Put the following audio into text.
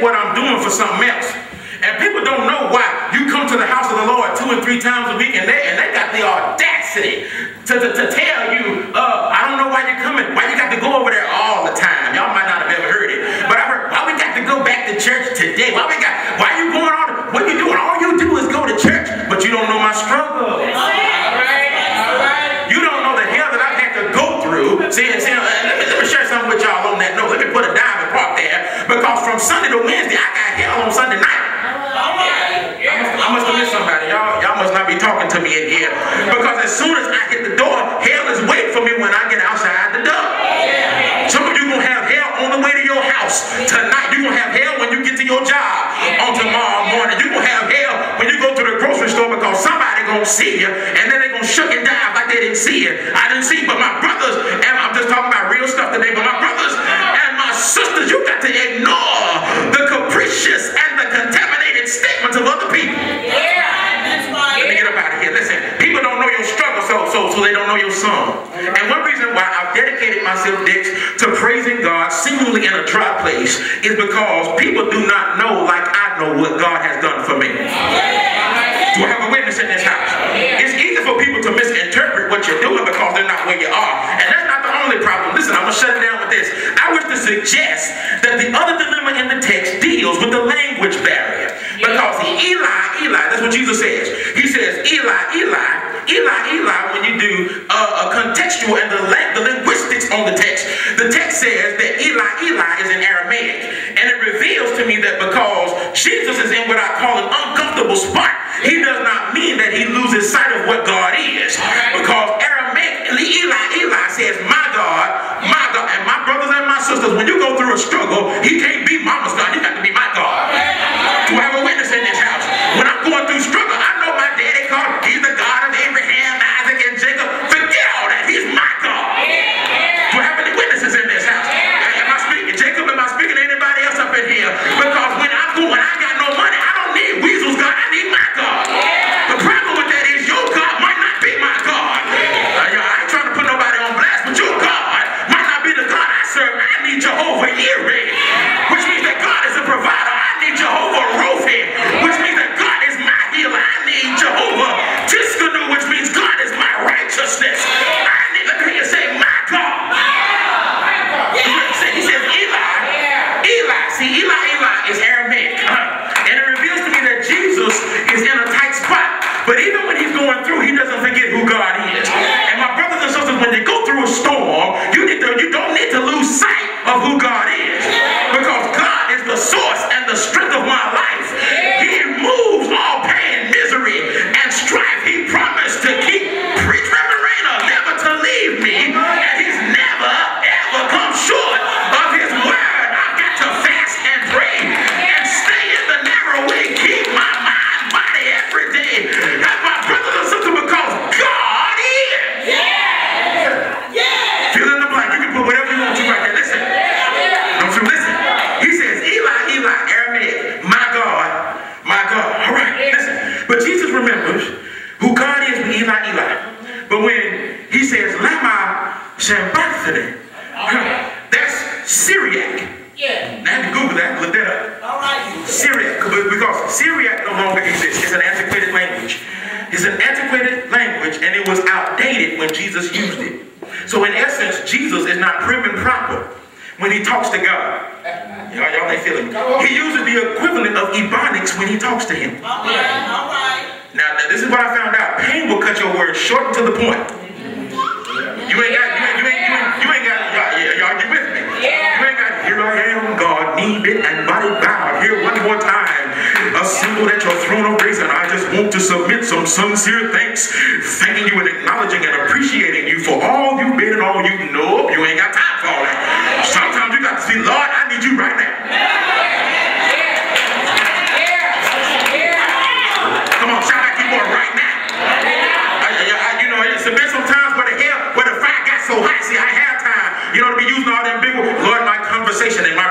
what I'm doing for something else. And people don't know why you come to the house of the Lord 2 and 3 times a week, and they got the audacity to tell you, I don't know why you're coming. Why you got to go over there all the time? Y'all might not have ever heard it, but I heard, why we got to go back to church today? Why you going on? What you doing? All you do is go to church, but you don't know my struggle. You don't know the hell that I've had to go through. See, let me share something with y'all on that note. Let me put a diamond park there, because from Sunday to Wednesday, I got hell on Sunday night. I must have missed somebody. Y'all must not be talking to me in here. Because as soon as I hit the door, hell is waiting for me when I get outside the door. Some of you going to have hell on the way to your house tonight. You're going to have hell when you get to your job on tomorrow morning. You're going to have hell when you go to the grocery store, because somebody going to see you, and then they're going to shuck and dive like they didn't see you. I didn't see you, but my brothers, and I'm just talking about real stuff today, but my brothers and my sisters, you got to ignore the capricious and the contaminated statements of other people. Let me get up out of here. Listen, people don't know your struggle, so they don't know your song. And one reason why I've dedicated myself, Dix, to praising God seemingly in a dry place is because people do not know like I know what God has done for me. Do I have a witness in this house? It's easy for people to misinterpret what you're doing because they're not where you are. And that's not the only problem. Listen, I'm going to shut it down with this. I wish to suggest that the other dilemma in the text deals with the language barrier. Because Eli, that's what Jesus says. He says, Eli, when you do a contextual and the linguistics on the text says that Eli is in Aramaic. And it reveals to me that because Jesus is in what I call an uncomfortable spot, he does not mean that he loses sight of what God is. Because Aramaic, Eli says, my God, and my brothers and my sisters, when you go through a struggle, he can't be mama's God, he got to be my God. Do I have a witness in this house? When I'm going through struggle, I know my daddy called, he's the God of Abraham, Isaac, and Jacob. Forget all that, he's my God. Do I have any witnesses in this house? Am I speaking Jacob? Am I speaking to anybody else up in here? Because when I got no money, I don't need Weasel's God, I need my God. The problem with that is your God might not be my God. I ain't trying to put nobody on blast, but your God might not be the God I serve. I need Jehovah Yireh, which means that God is a provider. I need Jehovah Rophi, which means that God is my healer. I need Jehovah Tiskanu, which means God is my righteousness. I need, let me hear you say, my God. He says Eli. See, Eli is Aramaic. And it reveals to me that Jesus is in a tight spot. But even when he's going through, he doesn't forget who God is. And my brothers and sisters, when you go through a storm, you don't need to lose sight of who God is. Because God is the source and the strength of my life. He removes all pain, misery, and strife. He promised to keep Reverend Rainer never to leave me. And he's never, ever come short of his word. I've got to fast and pray and stay in the narrow way. Keep my mind, body every day. That's my brothers and sisters, because God is. Fill in the blank. You can put whatever you want to right there. Listen. Don't you listen? He says, Eli, Aramaic, my God. All right, listen. But Jesus remembers who God is with Eli. But when he says, Lama Sabachthani, that's Syriac. I had to Google that, look that up. Syriac, because Syriac no longer exists. It's an antiquated language. It's an antiquated language, and it was outdated when Jesus used it. So in essence, Jesus is not prim and proper when he talks to God. Y'all ain't feeling me. He uses the equivalent of Ebonics when he talks to him. All right. Now this is what I found out. Pain will cut your words short and to the point. You ain't got, y'all get with me? You ain't got, here I am, God, knee bent and body bowed. Here one more time, assembled at your throne of grace, and I just want to submit some sincere thanks, thanking you and acknowledging and appreciating you for all you've been and all you know. You ain't got time for all that. Sometimes you got to say, Lord, I need you right now. Come on, shout out to you right now. It's been some times where the fire got so hot. See, I have time, to be using all them big words. Lord, my conversation and my